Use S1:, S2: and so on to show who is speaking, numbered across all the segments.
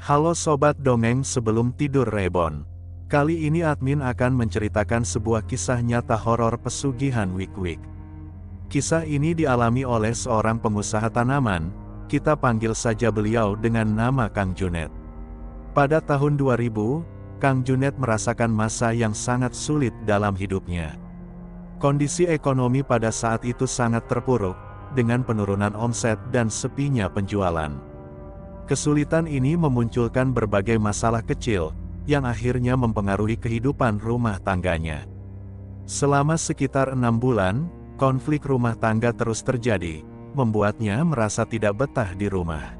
S1: Halo Sobat Dongeng Sebelum Tidur Reborn. Kali ini admin akan menceritakan sebuah kisah nyata horor pesugihan Wik-Wik. Kisah ini dialami oleh seorang pengusaha tanaman, kita panggil saja beliau dengan nama Kang Junet. Pada tahun 2000, Kang Junet merasakan masa yang sangat sulit dalam hidupnya. Kondisi ekonomi pada saat itu sangat terpuruk, dengan penurunan omset dan sepinya penjualan. Kesulitan ini memunculkan berbagai masalah kecil, yang akhirnya mempengaruhi kehidupan rumah tangganya. Selama sekitar 6 bulan, konflik rumah tangga terus terjadi, membuatnya merasa tidak betah di rumah.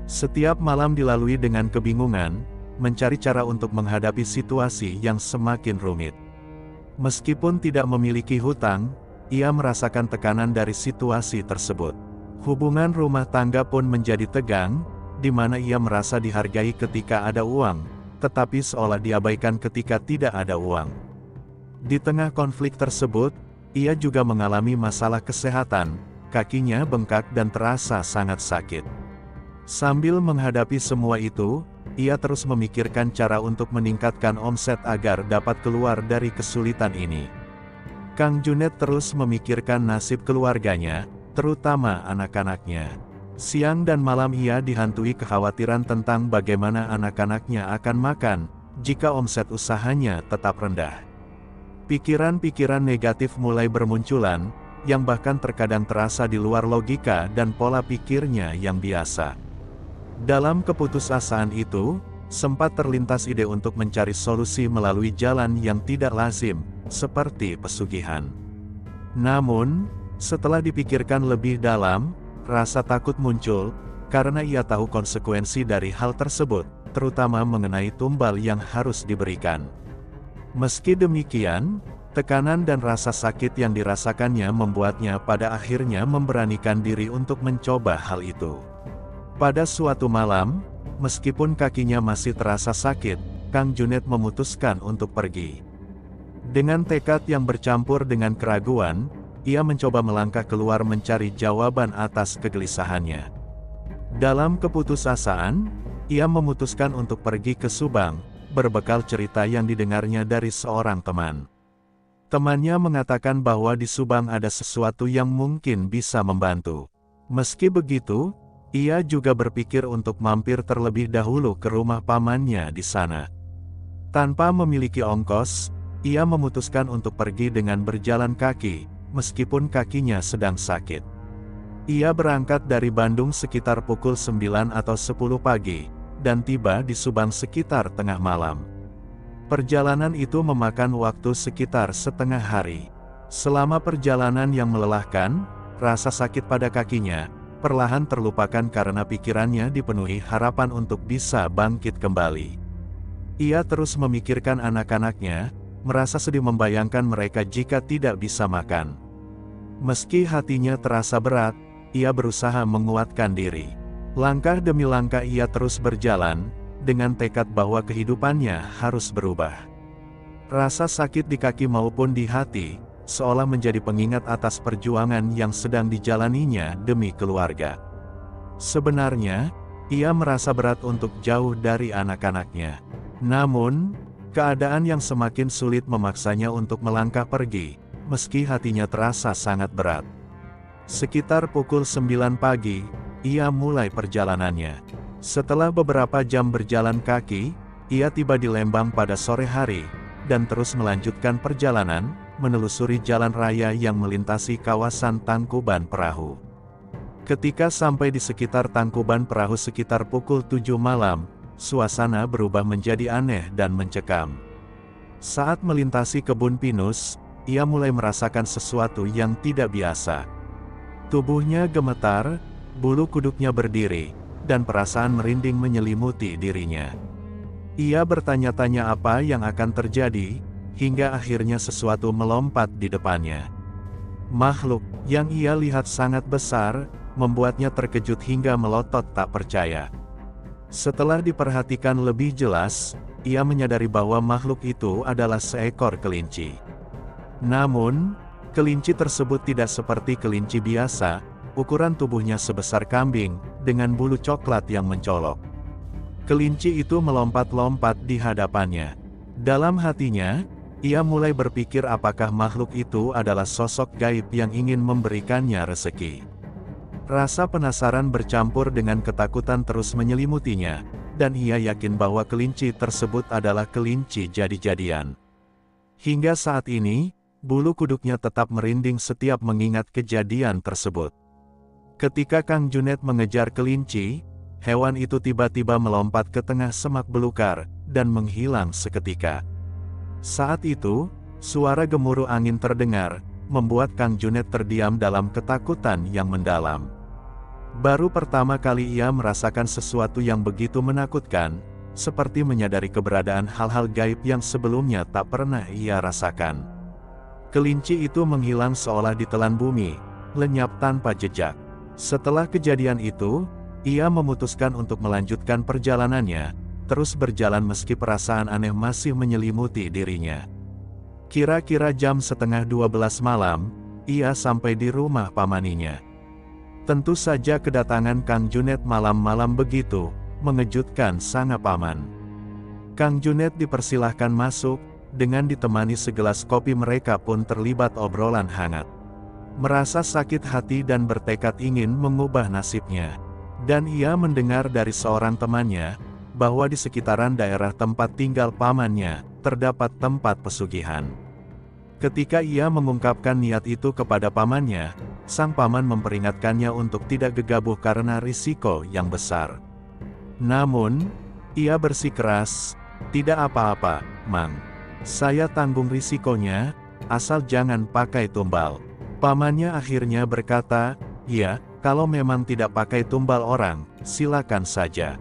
S1: Setiap malam dilalui dengan kebingungan, mencari cara untuk menghadapi situasi yang semakin rumit. Meskipun tidak memiliki hutang, ia merasakan tekanan dari situasi tersebut. Hubungan rumah tangga pun menjadi tegang, di mana ia merasa dihargai ketika ada uang, tetapi seolah diabaikan ketika tidak ada uang. Di tengah konflik tersebut, ia juga mengalami masalah kesehatan, kakinya bengkak dan terasa sangat sakit. Sambil menghadapi semua itu, ia terus memikirkan cara untuk meningkatkan omset agar dapat keluar dari kesulitan ini. Kang Junet terus memikirkan nasib keluarganya, terutama anak-anaknya. Siang dan malam ia dihantui kekhawatiran tentang bagaimana anak-anaknya akan makan, jika omset usahanya tetap rendah. Pikiran-pikiran negatif mulai bermunculan, yang bahkan terkadang terasa di luar logika dan pola pikirnya yang biasa. Dalam keputusasaan itu, sempat terlintas ide untuk mencari solusi melalui jalan yang tidak lazim, seperti pesugihan. Namun, setelah dipikirkan lebih dalam, rasa takut muncul, karena ia tahu konsekuensi dari hal tersebut, terutama mengenai tumbal yang harus diberikan. Meski demikian, tekanan dan rasa sakit yang dirasakannya membuatnya pada akhirnya memberanikan diri untuk mencoba hal itu. Pada suatu malam, meskipun kakinya masih terasa sakit, Kang Junet memutuskan untuk pergi. Dengan tekad yang bercampur dengan keraguan, ia mencoba melangkah keluar mencari jawaban atas kegelisahannya. Dalam keputusasaan, ia memutuskan untuk pergi ke Subang, berbekal cerita yang didengarnya dari seorang teman. Temannya mengatakan bahwa di Subang ada sesuatu yang mungkin bisa membantu. Meski begitu, ia juga berpikir untuk mampir terlebih dahulu ke rumah pamannya di sana. Tanpa memiliki ongkos, ia memutuskan untuk pergi dengan berjalan kaki, meskipun kakinya sedang sakit. Ia berangkat dari Bandung sekitar pukul 9 atau 10 pagi, dan tiba di Subang sekitar tengah malam. Perjalanan itu memakan waktu sekitar setengah hari. Selama perjalanan yang melelahkan, rasa sakit pada kakinya perlahan terlupakan karena pikirannya dipenuhi harapan untuk bisa bangkit kembali. Ia terus memikirkan anak-anaknya, merasa sedih membayangkan mereka jika tidak bisa makan. Meski hatinya terasa berat, ia berusaha menguatkan diri. Langkah demi langkah ia terus berjalan, dengan tekad bahwa kehidupannya harus berubah. Rasa sakit di kaki maupun di hati, seolah menjadi pengingat atas perjuangan yang sedang dijalaninya demi keluarga. Sebenarnya, ia merasa berat untuk jauh dari anak-anaknya. Namun, keadaan yang semakin sulit memaksanya untuk melangkah pergi, meski hatinya terasa sangat berat. Sekitar pukul 9 pagi, ia mulai perjalanannya. Setelah beberapa jam berjalan kaki, ia tiba di Lembang pada sore hari, dan terus melanjutkan perjalanan, menelusuri jalan raya yang melintasi kawasan Tangkuban Perahu. Ketika sampai di sekitar Tangkuban Perahu sekitar pukul 7 malam, suasana berubah menjadi aneh dan mencekam. Saat melintasi kebun pinus, ia mulai merasakan sesuatu yang tidak biasa. Tubuhnya gemetar, bulu kuduknya berdiri, dan perasaan merinding menyelimuti dirinya. Ia bertanya-tanya apa yang akan terjadi, hingga akhirnya sesuatu melompat di depannya. Makhluk yang ia lihat sangat besar, membuatnya terkejut hingga melotot tak percaya. Setelah diperhatikan lebih jelas, ia menyadari bahwa makhluk itu adalah seekor kelinci. Namun, kelinci tersebut tidak seperti kelinci biasa, ukuran tubuhnya sebesar kambing, dengan bulu coklat yang mencolok. Kelinci itu melompat-lompat di hadapannya. Dalam hatinya, ia mulai berpikir apakah makhluk itu adalah sosok gaib yang ingin memberikannya rezeki. Rasa penasaran bercampur dengan ketakutan terus menyelimutinya, dan ia yakin bahwa kelinci tersebut adalah kelinci jadi-jadian. Hingga saat ini, bulu kuduknya tetap merinding setiap mengingat kejadian tersebut. Ketika Kang Junet mengejar kelinci, hewan itu tiba-tiba melompat ke tengah semak belukar, dan menghilang seketika. Saat itu, suara gemuruh angin terdengar, membuat Kang Junet terdiam dalam ketakutan yang mendalam. Baru pertama kali ia merasakan sesuatu yang begitu menakutkan, seperti menyadari keberadaan hal-hal gaib yang sebelumnya tak pernah ia rasakan. Kelinci itu menghilang seolah ditelan bumi, lenyap tanpa jejak. Setelah kejadian itu, ia memutuskan untuk melanjutkan perjalanannya, terus berjalan meski perasaan aneh masih menyelimuti dirinya. Kira-kira jam setengah 12 malam, ia sampai di rumah pamaninya. Tentu saja kedatangan Kang Junet malam-malam begitu, mengejutkan sang paman. Kang Junet dipersilahkan masuk, dengan ditemani segelas kopi mereka pun terlibat obrolan hangat. Merasa sakit hati dan bertekad ingin mengubah nasibnya. Dan ia mendengar dari seorang temannya, bahwa di sekitaran daerah tempat tinggal pamannya, terdapat tempat pesugihan. Ketika ia mengungkapkan niat itu kepada pamannya, sang paman memperingatkannya untuk tidak gegabah karena risiko yang besar. Namun, ia bersikeras, "Tidak apa-apa, Mang. Saya tanggung risikonya, asal jangan pakai tumbal." Pamannya akhirnya berkata, "Ya, kalau memang tidak pakai tumbal orang, silakan saja.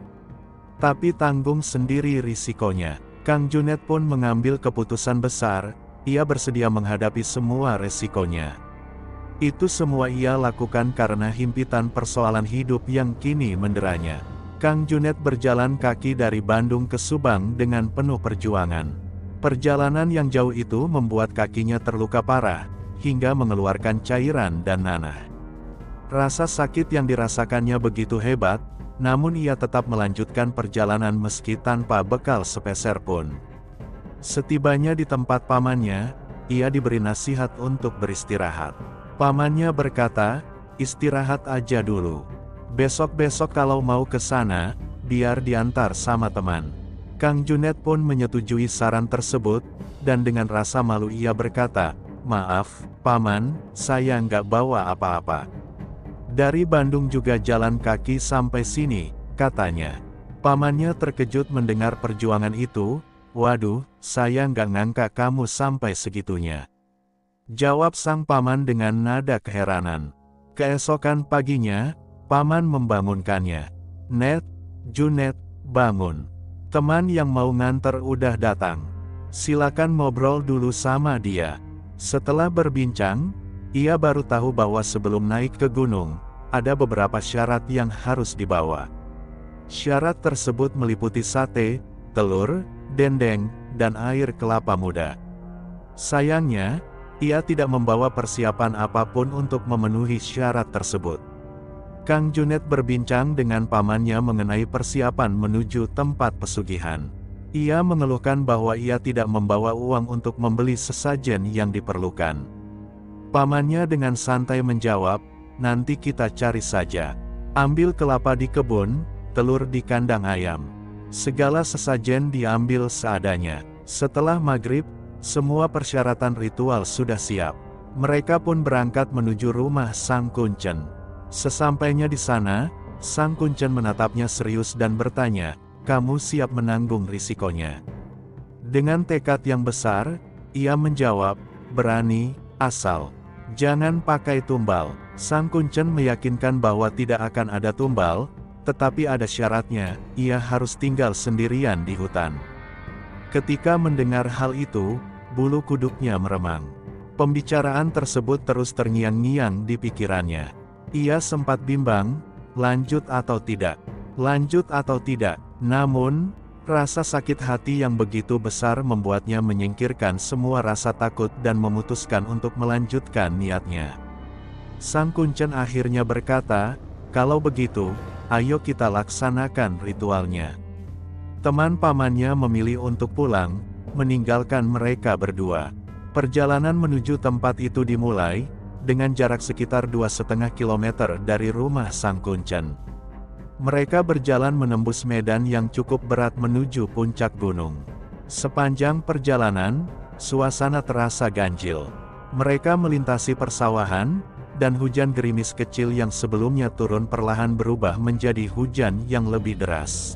S1: Tapi tanggung sendiri risikonya." Kang Junet pun mengambil keputusan besar, ia bersedia menghadapi semua resikonya. Itu semua ia lakukan karena himpitan persoalan hidup yang kini menderanya. Kang Junet berjalan kaki dari Bandung ke Subang dengan penuh perjuangan. Perjalanan yang jauh itu membuat kakinya terluka parah, hingga mengeluarkan cairan dan nanah. Rasa sakit yang dirasakannya begitu hebat, namun ia tetap melanjutkan perjalanan meski tanpa bekal sepeser pun. Setibanya di tempat pamannya, ia diberi nasihat untuk beristirahat. Pamannya berkata, "Istirahat aja dulu. Besok-besok kalau mau ke sana, biar diantar sama teman." Kang Junet pun menyetujui saran tersebut, dan dengan rasa malu ia berkata, "Maaf, Paman, saya nggak bawa apa-apa." "Dari Bandung juga jalan kaki sampai sini," katanya. Pamannya terkejut mendengar perjuangan itu. "Waduh, saya nggak ngangka kamu sampai segitunya," jawab sang paman dengan nada keheranan. Keesokan paginya, paman membangunkannya. "Net, Junet, bangun. Teman yang mau nganter udah datang. Silakan ngobrol dulu sama dia." Setelah berbincang, ia baru tahu bahwa sebelum naik ke gunung, ada beberapa syarat yang harus dibawa. Syarat tersebut meliputi sate, telur, dendeng, dan air kelapa muda. Sayangnya, ia tidak membawa persiapan apapun untuk memenuhi syarat tersebut. Kang Junet berbincang dengan pamannya mengenai persiapan menuju tempat pesugihan. Ia mengeluhkan bahwa ia tidak membawa uang untuk membeli sesajen yang diperlukan. Pamannya dengan santai menjawab, "Nanti kita cari saja. Ambil kelapa di kebun, telur di kandang ayam. Segala sesajen diambil seadanya." Setelah maghrib, semua persyaratan ritual sudah siap. Mereka pun berangkat menuju rumah Sang Kuncen. Sesampainya di sana, Sang Kuncen menatapnya serius dan bertanya, "Kamu siap menanggung risikonya?" Dengan tekad yang besar, ia menjawab, "Berani, asal jangan pakai tumbal." Sang Kuncen meyakinkan bahwa tidak akan ada tumbal, tetapi ada syaratnya, ia harus tinggal sendirian di hutan. Ketika mendengar hal itu, bulu kuduknya meremang. Pembicaraan tersebut terus terngiang-ngiang di pikirannya. Ia sempat bimbang, lanjut atau tidak, lanjut atau tidak. Namun, rasa sakit hati yang begitu besar membuatnya menyingkirkan semua rasa takut dan memutuskan untuk melanjutkan niatnya. Sang Kuncen akhirnya berkata, "Kalau begitu, ayo kita laksanakan ritualnya." Teman pamannya memilih untuk pulang, meninggalkan mereka berdua. Perjalanan menuju tempat itu dimulai, dengan jarak sekitar 2,5 kilometer dari rumah Sang Kuncen. Mereka berjalan menembus medan yang cukup berat menuju puncak gunung. Sepanjang perjalanan, suasana terasa ganjil. Mereka melintasi persawahan, dan hujan gerimis kecil yang sebelumnya turun perlahan berubah menjadi hujan yang lebih deras.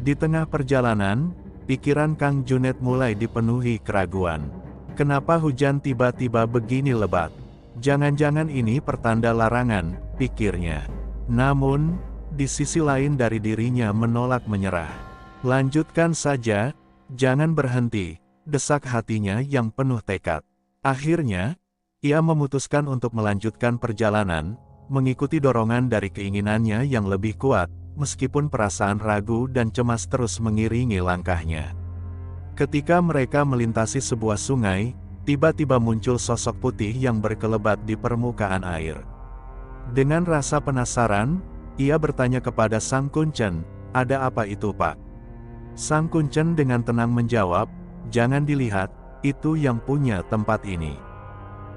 S1: Di tengah perjalanan, pikiran Kang Junet mulai dipenuhi keraguan. Kenapa hujan tiba-tiba begini lebat? Jangan-jangan ini pertanda larangan, pikirnya. Namun, di sisi lain dari dirinya menolak menyerah. Lanjutkan saja, jangan berhenti, desak hatinya yang penuh tekad. Akhirnya, ia memutuskan untuk melanjutkan perjalanan, mengikuti dorongan dari keinginannya yang lebih kuat, meskipun perasaan ragu dan cemas terus mengiringi langkahnya. Ketika mereka melintasi sebuah sungai, tiba-tiba muncul sosok putih yang berkelebat di permukaan air. Dengan rasa penasaran, ia bertanya kepada Sang Kuncen, "Ada apa itu, Pak?" Sang Kuncen dengan tenang menjawab, "Jangan dilihat, itu yang punya tempat ini."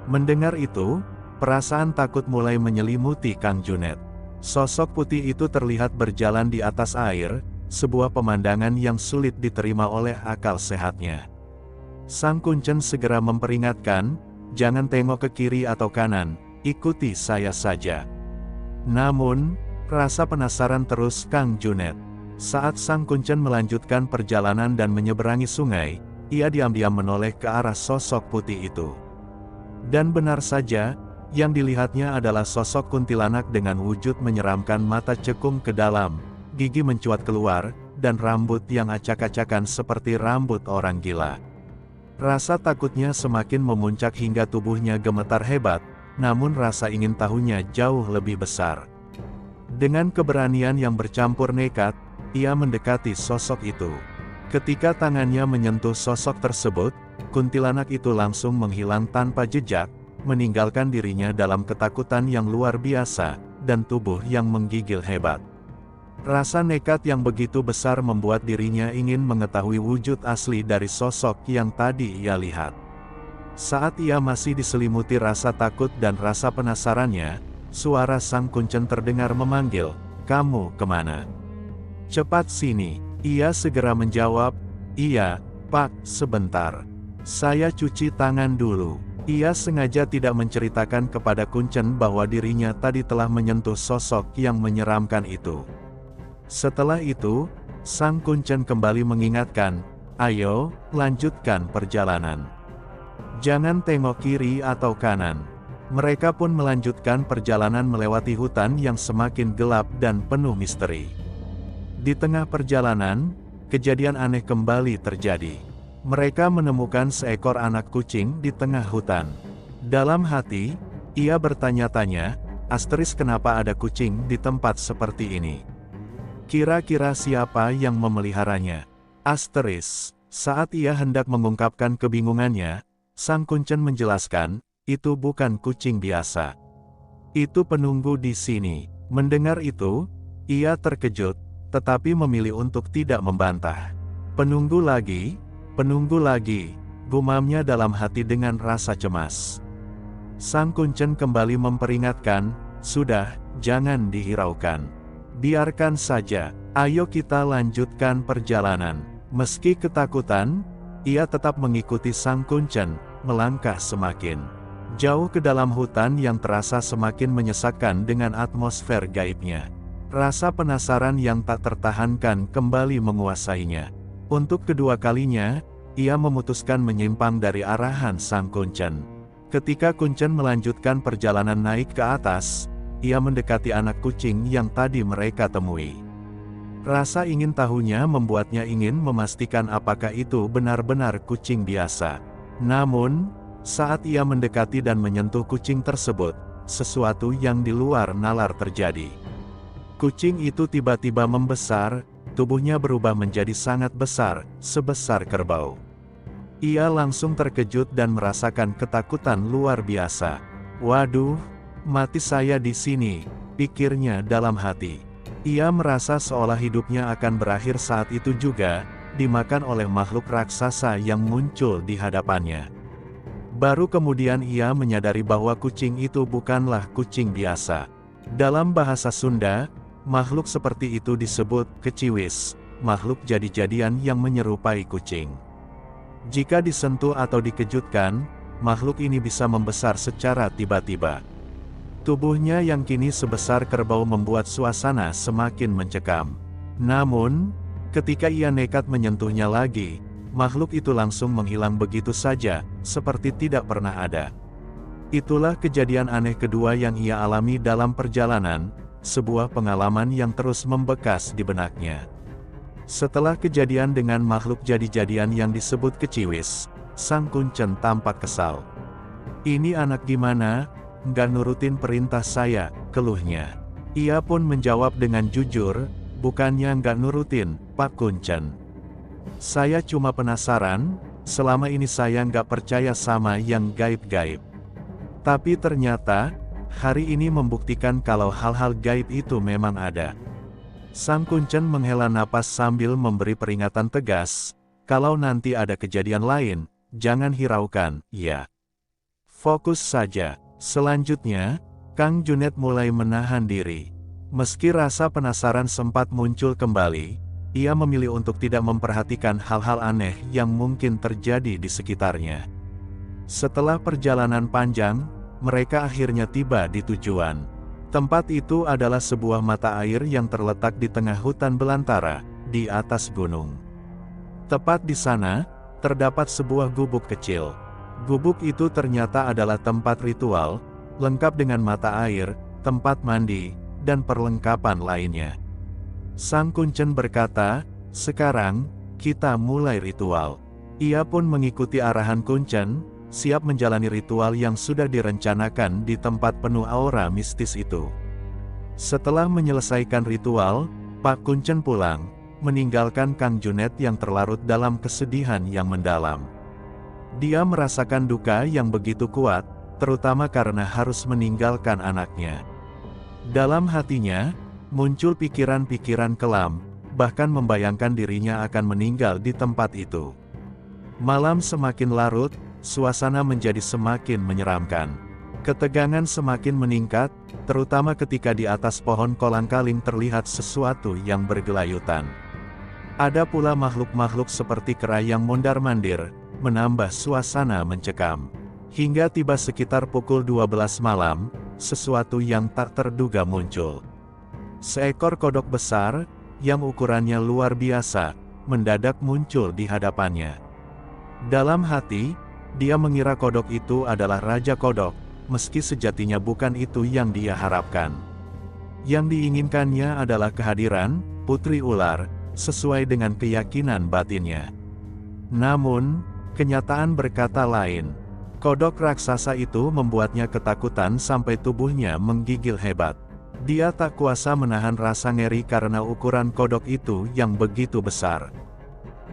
S1: Mendengar itu, perasaan takut mulai menyelimuti Kang Junet. Sosok putih itu terlihat berjalan di atas air, sebuah pemandangan yang sulit diterima oleh akal sehatnya. Sang Kuncen segera memperingatkan, "Jangan tengok ke kiri atau kanan, ikuti saya saja." Namun, rasa penasaran terus Kang Junet. Saat Sang Kuncen melanjutkan perjalanan dan menyeberangi sungai, ia diam-diam menoleh ke arah sosok putih itu. Dan benar saja, yang dilihatnya adalah sosok kuntilanak dengan wujud menyeramkan, mata cekung ke dalam, gigi mencuat keluar, dan rambut yang acak-acakan seperti rambut orang gila. Rasa takutnya semakin memuncak hingga tubuhnya gemetar hebat, namun rasa ingin tahunya jauh lebih besar. Dengan keberanian yang bercampur nekat, ia mendekati sosok itu. Ketika tangannya menyentuh sosok tersebut, kuntilanak itu langsung menghilang tanpa jejak, meninggalkan dirinya dalam ketakutan yang luar biasa, dan tubuh yang menggigil hebat. Rasa nekat yang begitu besar membuat dirinya ingin mengetahui wujud asli dari sosok yang tadi ia lihat. Saat ia masih diselimuti rasa takut dan rasa penasarannya, suara Sang Kuncen terdengar memanggil, "Kamu kemana? Cepat sini." Ia segera menjawab, "Iya, Pak, sebentar. Saya cuci tangan dulu." Ia sengaja tidak menceritakan kepada Kuncen bahwa dirinya tadi telah menyentuh sosok yang menyeramkan itu. Setelah itu, Sang Kuncen kembali mengingatkan, "Ayo, lanjutkan perjalanan. Jangan tengok kiri atau kanan." Mereka pun melanjutkan perjalanan melewati hutan yang semakin gelap dan penuh misteri. Di tengah perjalanan, kejadian aneh kembali terjadi. Mereka menemukan seekor anak kucing di tengah hutan. Dalam hati, ia bertanya-tanya, kenapa ada kucing di tempat seperti ini? Kira-kira siapa yang memeliharanya? Saat ia hendak mengungkapkan kebingungannya, Sang Kuncen menjelaskan, "Itu bukan kucing biasa. Itu penunggu di sini." Mendengar itu, ia terkejut, tetapi memilih untuk tidak membantah. Penunggu lagi, gumamnya dalam hati dengan rasa cemas. Sang Kuncen kembali memperingatkan, "Sudah, jangan dihiraukan. Biarkan saja, ayo kita lanjutkan perjalanan." Meski ketakutan, ia tetap mengikuti Sang Kuncen, melangkah semakin jauh ke dalam hutan yang terasa semakin menyesakkan dengan atmosfer gaibnya. Rasa penasaran yang tak tertahankan kembali menguasainya. Untuk kedua kalinya, ia memutuskan menyimpang dari arahan Sang Kuncen. Ketika Kuncen melanjutkan perjalanan naik ke atas, ia mendekati anak kucing yang tadi mereka temui. Rasa ingin tahunya membuatnya ingin memastikan apakah itu benar-benar kucing biasa. Namun, saat ia mendekati dan menyentuh kucing tersebut, sesuatu yang di luar nalar terjadi. Kucing itu tiba-tiba membesar, tubuhnya berubah menjadi sangat besar, sebesar kerbau. Ia langsung terkejut dan merasakan ketakutan luar biasa. "Waduh, mati saya di sini," pikirnya dalam hati. Ia merasa seolah hidupnya akan berakhir saat itu juga, dimakan oleh makhluk raksasa yang muncul di hadapannya. Baru kemudian ia menyadari bahwa kucing itu bukanlah kucing biasa. Dalam bahasa Sunda, makhluk seperti itu disebut keciwis, makhluk jadi-jadian yang menyerupai kucing. Jika disentuh atau dikejutkan, makhluk ini bisa membesar secara tiba-tiba. Tubuhnya yang kini sebesar kerbau membuat suasana semakin mencekam. Namun, ketika ia nekat menyentuhnya lagi, makhluk itu langsung menghilang begitu saja, seperti tidak pernah ada. Itulah kejadian aneh kedua yang ia alami dalam perjalanan, sebuah pengalaman yang terus membekas di benaknya. Setelah kejadian dengan makhluk jadi-jadian yang disebut keciwis, Sang Kuncen tampak kesal. "Ini anak gimana? Nggak nurutin perintah saya," keluhnya. Ia pun menjawab dengan jujur, "Bukannya nggak nurutin, Pak Kuncen. Saya cuma penasaran, selama ini saya nggak percaya sama yang gaib-gaib. Tapi ternyata, hari ini membuktikan kalau hal-hal gaib itu memang ada." Sang Kuncen menghela napas sambil memberi peringatan tegas, "Kalau nanti ada kejadian lain, jangan hiraukan, ya. Fokus saja." Selanjutnya, Kang Junet mulai menahan diri. Meski rasa penasaran sempat muncul kembali, ia memilih untuk tidak memperhatikan hal-hal aneh yang mungkin terjadi di sekitarnya. Setelah perjalanan panjang, mereka akhirnya tiba di tujuan. Tempat itu adalah sebuah mata air yang terletak di tengah hutan belantara, di atas gunung. Tepat di sana, terdapat sebuah gubuk kecil. Gubuk itu ternyata adalah tempat ritual, lengkap dengan mata air, tempat mandi, dan perlengkapan lainnya. Sang Kuncen berkata, "Sekarang, kita mulai ritual." Ia pun mengikuti arahan Kuncen, siap menjalani ritual yang sudah direncanakan di tempat penuh aura mistis itu. Setelah menyelesaikan ritual, Pak Kuncen pulang, meninggalkan Kang Junet yang terlarut dalam kesedihan yang mendalam. Dia merasakan duka yang begitu kuat, terutama karena harus meninggalkan anaknya. Dalam hatinya, muncul pikiran-pikiran kelam, bahkan membayangkan dirinya akan meninggal di tempat itu. Malam semakin larut, suasana menjadi semakin menyeramkan. Ketegangan semakin meningkat, terutama ketika di atas pohon kolang-kaling terlihat sesuatu yang bergelayutan. Ada pula makhluk-makhluk seperti kera yang mondar-mandir, menambah suasana mencekam. Hingga tiba sekitar pukul 12 malam, sesuatu yang tak terduga muncul. Seekor kodok besar, yang ukurannya luar biasa, mendadak muncul di hadapannya. Dalam hati, dia mengira kodok itu adalah Raja Kodok, meski sejatinya bukan itu yang dia harapkan. Yang diinginkannya adalah kehadiran Putri Ular, sesuai dengan keyakinan batinnya. Namun, kenyataan berkata lain. Kodok raksasa itu membuatnya ketakutan sampai tubuhnya menggigil hebat. Dia tak kuasa menahan rasa ngeri karena ukuran kodok itu yang begitu besar.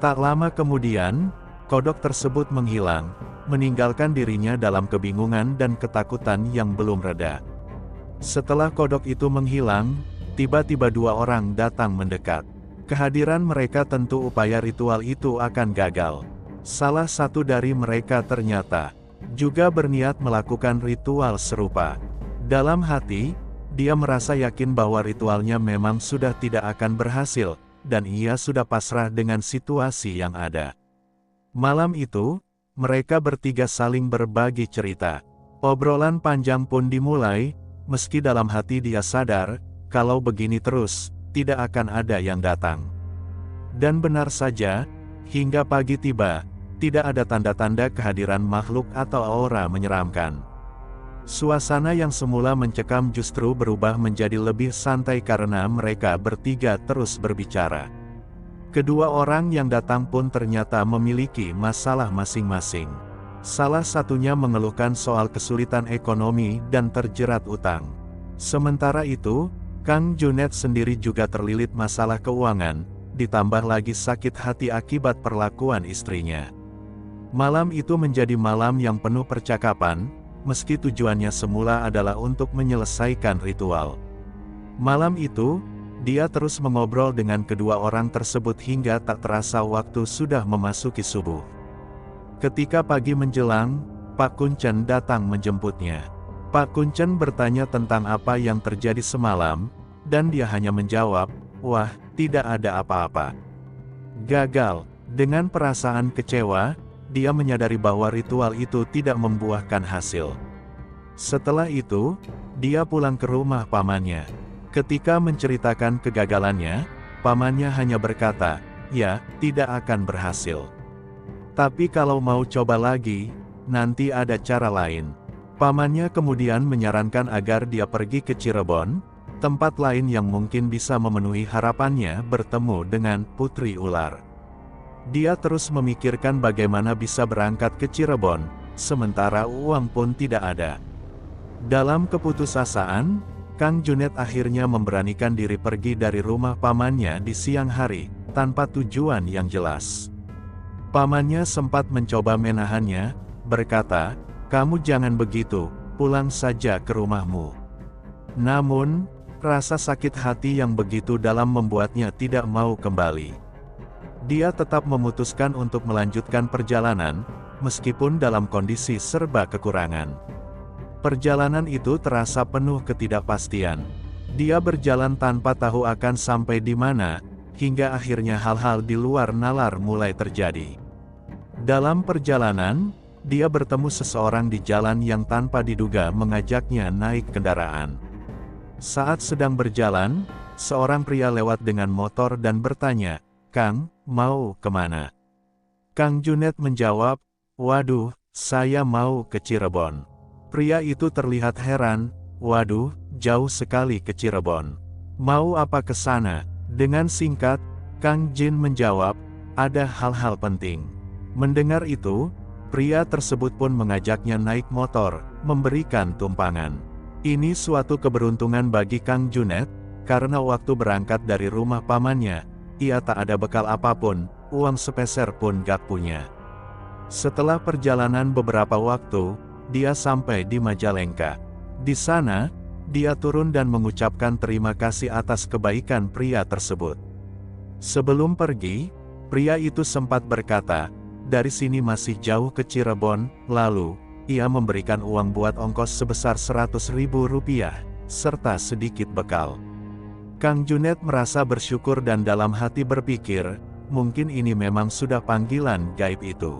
S1: Tak lama kemudian, kodok tersebut menghilang, meninggalkan dirinya dalam kebingungan dan ketakutan yang belum reda. Setelah kodok itu menghilang, tiba-tiba dua orang datang mendekat. Kehadiran mereka tentu upaya ritual itu akan gagal. Salah satu dari mereka ternyata juga berniat melakukan ritual serupa. Dalam hati, dia merasa yakin bahwa ritualnya memang sudah tidak akan berhasil, dan ia sudah pasrah dengan situasi yang ada. Malam itu, mereka bertiga saling berbagi cerita. Obrolan panjang pun dimulai, meski dalam hati dia sadar, kalau begini terus, tidak akan ada yang datang. Dan benar saja, hingga pagi tiba, tidak ada tanda-tanda kehadiran makhluk atau aura menyeramkan. Suasana yang semula mencekam justru berubah menjadi lebih santai karena mereka bertiga terus berbicara. Kedua orang yang datang pun ternyata memiliki masalah masing-masing. Salah satunya mengeluhkan soal kesulitan ekonomi dan terjerat utang. Sementara itu, Kang Junet sendiri juga terlilit masalah keuangan, ditambah lagi sakit hati akibat perlakuan istrinya. Malam itu menjadi malam yang penuh percakapan, meski tujuannya semula adalah untuk menyelesaikan ritual. Malam itu, Dia terus mengobrol dengan kedua orang tersebut hingga tak terasa waktu sudah memasuki subuh. Ketika pagi menjelang, Pak Kuncen datang menjemputnya. Pak Kuncen bertanya tentang apa yang terjadi semalam, dan dia hanya menjawab, "Wah, tidak ada apa-apa." Gagal. Dengan perasaan kecewa, dia menyadari bahwa ritual itu tidak membuahkan hasil. Setelah itu, dia pulang ke rumah pamannya. Ketika menceritakan kegagalannya, pamannya hanya berkata, "Ya, tidak akan berhasil. Tapi kalau mau coba lagi, nanti ada cara lain." Pamannya kemudian menyarankan agar dia pergi ke Cirebon, tempat lain yang mungkin bisa memenuhi harapannya bertemu dengan Putri Ular. Dia terus memikirkan bagaimana bisa berangkat ke Cirebon, sementara uang pun tidak ada. Dalam keputusasaan, Kang Junet akhirnya memberanikan diri pergi dari rumah pamannya di siang hari, tanpa tujuan yang jelas. Pamannya sempat mencoba menahannya, berkata, "Kamu jangan begitu, pulang saja ke rumahmu." Namun, rasa sakit hati yang begitu dalam membuatnya tidak mau kembali. Dia tetap memutuskan untuk melanjutkan perjalanan, meskipun dalam kondisi serba kekurangan. Perjalanan itu terasa penuh ketidakpastian. Dia berjalan tanpa tahu akan sampai di mana, hingga akhirnya hal-hal di luar nalar mulai terjadi. Dalam perjalanan, dia bertemu seseorang di jalan yang tanpa diduga mengajaknya naik kendaraan. Saat sedang berjalan, seorang pria lewat dengan motor dan bertanya, "Kang, mau kemana?" Kang Junet menjawab, "Waduh, saya mau ke Cirebon." Pria itu terlihat heran, "Waduh, jauh sekali ke Cirebon. Mau apa ke sana?" Dengan singkat, Kang Jin menjawab, "Ada hal-hal penting." Mendengar itu, pria tersebut pun mengajaknya naik motor, memberikan tumpangan. Ini suatu keberuntungan bagi Kang Junet, karena waktu berangkat dari rumah pamannya, ia tak ada bekal apapun, uang sepeser pun gak punya. Setelah perjalanan beberapa waktu, dia sampai di Majalengka. Di sana, dia turun dan mengucapkan terima kasih atas kebaikan pria tersebut. Sebelum pergi, pria itu sempat berkata, "Dari sini masih jauh ke Cirebon." Lalu, ia memberikan uang buat ongkos sebesar 100.000 rupiah, serta sedikit bekal. Kang Junet merasa bersyukur dan dalam hati berpikir, mungkin ini memang sudah panggilan gaib itu.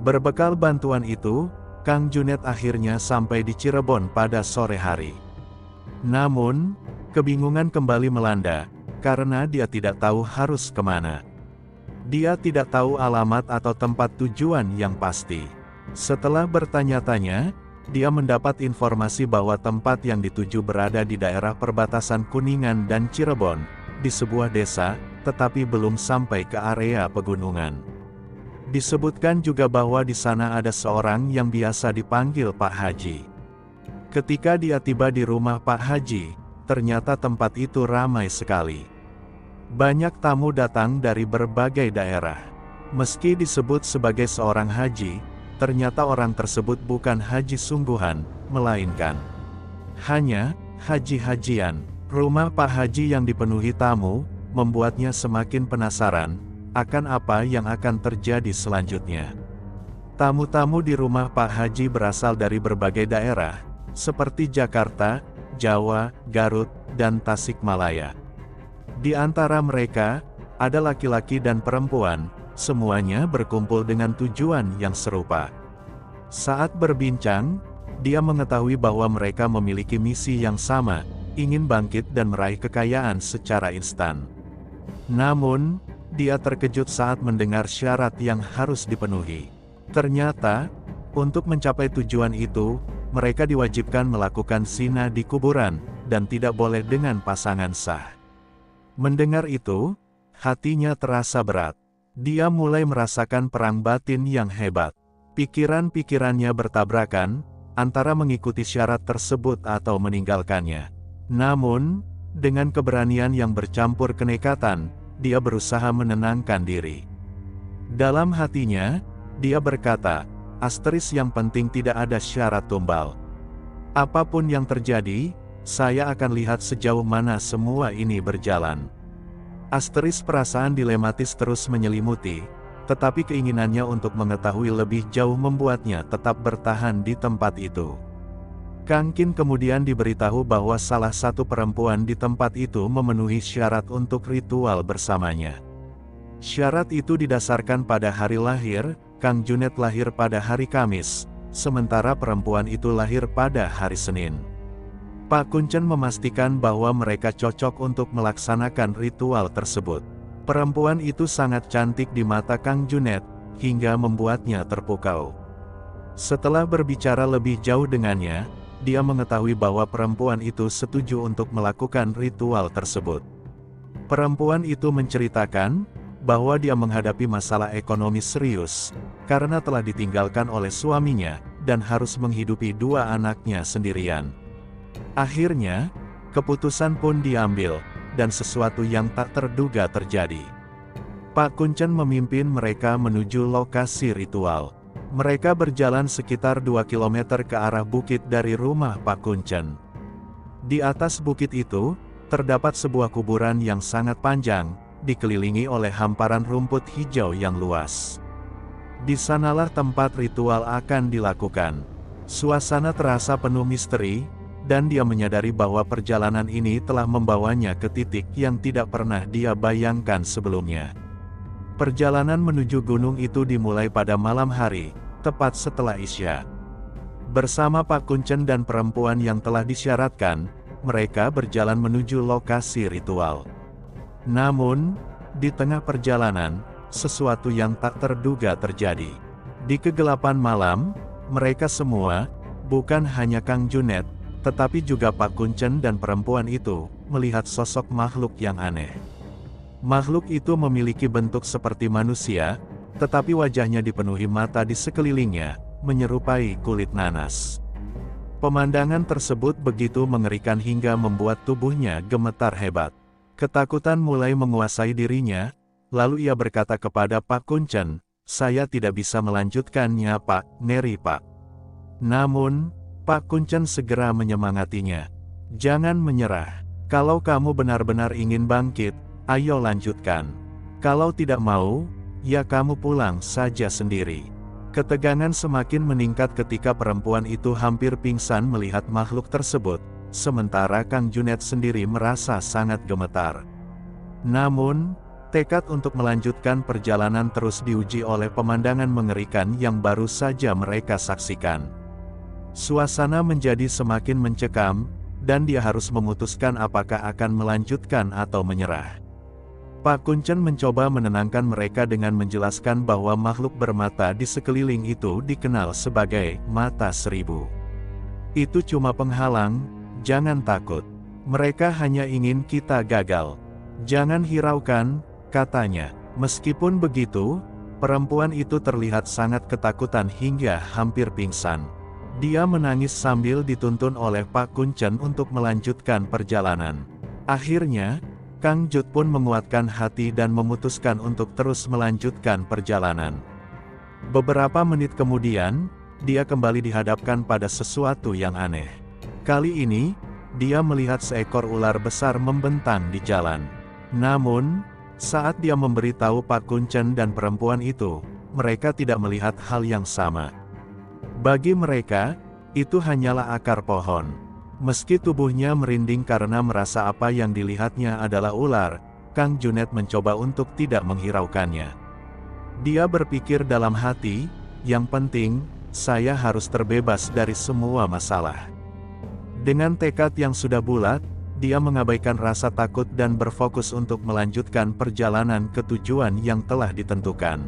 S1: Berbekal bantuan itu, Kang Junet akhirnya sampai di Cirebon pada sore hari. Namun, kebingungan kembali melanda, karena dia tidak tahu harus kemana. Dia tidak tahu alamat atau tempat tujuan yang pasti. Setelah bertanya-tanya, dia mendapat informasi bahwa tempat yang dituju berada di daerah perbatasan Kuningan dan Cirebon, di sebuah desa, tetapi belum sampai ke area pegunungan. Disebutkan juga bahwa di sana ada seorang yang biasa dipanggil Pak Haji. Ketika dia tiba di rumah Pak Haji, ternyata tempat itu ramai sekali. Banyak tamu datang dari berbagai daerah. Meski disebut sebagai seorang haji, ternyata orang tersebut bukan haji sungguhan, melainkan hanya haji-hajian. Rumah Pak Haji yang dipenuhi tamu, membuatnya semakin penasaran akan apa yang akan terjadi selanjutnya. Tamu-tamu di rumah Pak Haji berasal dari berbagai daerah, seperti Jakarta, Jawa, Garut, dan Tasikmalaya. Di antara mereka, ada laki-laki dan perempuan, semuanya berkumpul dengan tujuan yang serupa. Saat berbincang, dia mengetahui bahwa mereka memiliki misi yang sama, ingin bangkit dan meraih kekayaan secara instan. Namun, dia terkejut saat mendengar syarat yang harus dipenuhi. Ternyata, untuk mencapai tujuan itu, mereka diwajibkan melakukan zina di kuburan, dan tidak boleh dengan pasangan sah. Mendengar itu, hatinya terasa berat. Dia mulai merasakan perang batin yang hebat. Pikiran-pikirannya bertabrakan, antara mengikuti syarat tersebut atau meninggalkannya. Namun, dengan keberanian yang bercampur kenekatan, dia berusaha menenangkan diri. Dalam hatinya, dia berkata, "Asteris yang penting tidak ada syarat tumbal. Apapun yang terjadi, saya akan lihat sejauh mana semua ini berjalan. Asteris perasaan dilematis terus menyelimuti, tetapi keinginannya untuk mengetahui lebih jauh membuatnya tetap bertahan di tempat itu. Kang Qin kemudian diberitahu bahwa salah satu perempuan di tempat itu memenuhi syarat untuk ritual bersamanya. Syarat itu didasarkan pada hari lahir. Kang Junet lahir pada hari Kamis, sementara perempuan itu lahir pada hari Senin. Pak Kuncen memastikan bahwa mereka cocok untuk melaksanakan ritual tersebut. Perempuan itu sangat cantik di mata Kang Junet, hingga membuatnya terpukau. Setelah berbicara lebih jauh dengannya, dia mengetahui bahwa perempuan itu setuju untuk melakukan ritual tersebut. Perempuan itu menceritakan bahwa dia menghadapi masalah ekonomi serius, karena telah ditinggalkan oleh suaminya, dan harus menghidupi dua anaknya sendirian. Akhirnya, keputusan pun diambil, dan sesuatu yang tak terduga terjadi. Pak Kuncen memimpin mereka menuju lokasi ritual. Mereka berjalan sekitar 2 km ke arah bukit dari rumah Pak Kuncen. Di atas bukit itu, terdapat sebuah kuburan yang sangat panjang, dikelilingi oleh hamparan rumput hijau yang luas. Di sanalah tempat ritual akan dilakukan. Suasana terasa penuh misteri, dan dia menyadari bahwa perjalanan ini telah membawanya ke titik yang tidak pernah dia bayangkan sebelumnya. Perjalanan menuju gunung itu dimulai pada malam hari, tepat setelah Isya. Bersama Pak Kuncen dan perempuan yang telah disyaratkan, mereka berjalan menuju lokasi ritual. Namun, di tengah perjalanan, sesuatu yang tak terduga terjadi. Di kegelapan malam, mereka semua, bukan hanya Kang Junet, tetapi juga Pak Kuncen dan perempuan itu, melihat sosok makhluk yang aneh. Makhluk itu memiliki bentuk seperti manusia, tetapi wajahnya dipenuhi mata di sekelilingnya, menyerupai kulit nanas. Pemandangan tersebut begitu mengerikan hingga membuat tubuhnya gemetar hebat. Ketakutan mulai menguasai dirinya, lalu ia berkata kepada Pak Kuncen, "Saya tidak bisa melanjutkannya Pak, Neri Pak." Namun, Pak Kuncen segera menyemangatinya. "Jangan menyerah. Kalau kamu benar-benar ingin bangkit, ayo lanjutkan. Kalau tidak mau, ya kamu pulang saja sendiri." Ketegangan semakin meningkat ketika perempuan itu hampir pingsan melihat makhluk tersebut, sementara Kang Junet sendiri merasa sangat gemetar. Namun, tekad untuk melanjutkan perjalanan terus diuji oleh pemandangan mengerikan yang baru saja mereka saksikan. Suasana menjadi semakin mencekam, dan dia harus memutuskan apakah akan melanjutkan atau menyerah. Pak Kuncen mencoba menenangkan mereka dengan menjelaskan bahwa makhluk bermata di sekeliling itu dikenal sebagai mata seribu. Itu cuma penghalang, jangan takut. Mereka hanya ingin kita gagal. Jangan hiraukan, katanya. Meskipun begitu, perempuan itu terlihat sangat ketakutan hingga hampir pingsan. Dia menangis sambil dituntun oleh Pak Kuncen untuk melanjutkan perjalanan. Akhirnya, Kang Jut pun menguatkan hati dan memutuskan untuk terus melanjutkan perjalanan. Beberapa menit kemudian, dia kembali dihadapkan pada sesuatu yang aneh. Kali ini, dia melihat seekor ular besar membentang di jalan. Namun, saat dia memberitahu Pak Kuncen dan perempuan itu, mereka tidak melihat hal yang sama. Bagi mereka, itu hanyalah akar pohon. Meski tubuhnya merinding karena merasa apa yang dilihatnya adalah ular, Kang Junet mencoba untuk tidak menghiraukannya. Dia berpikir dalam hati, yang penting, saya harus terbebas dari semua masalah. Dengan tekad yang sudah bulat, dia mengabaikan rasa takut dan berfokus untuk melanjutkan perjalanan ke tujuan yang telah ditentukan.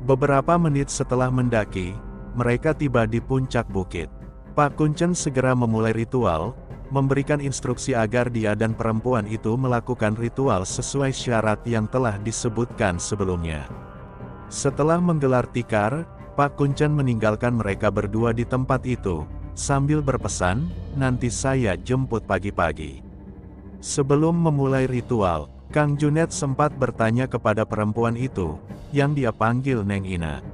S1: Beberapa menit setelah mendaki, mereka tiba di puncak bukit. Pak Kuncen segera memulai ritual, memberikan instruksi agar dia dan perempuan itu melakukan ritual sesuai syarat yang telah disebutkan sebelumnya. Setelah menggelar tikar, Pak Kuncen meninggalkan mereka berdua di tempat itu, sambil berpesan, "Nanti saya jemput pagi-pagi." Sebelum memulai ritual, Kang Junet sempat bertanya kepada perempuan itu, yang dia panggil Neng Ina.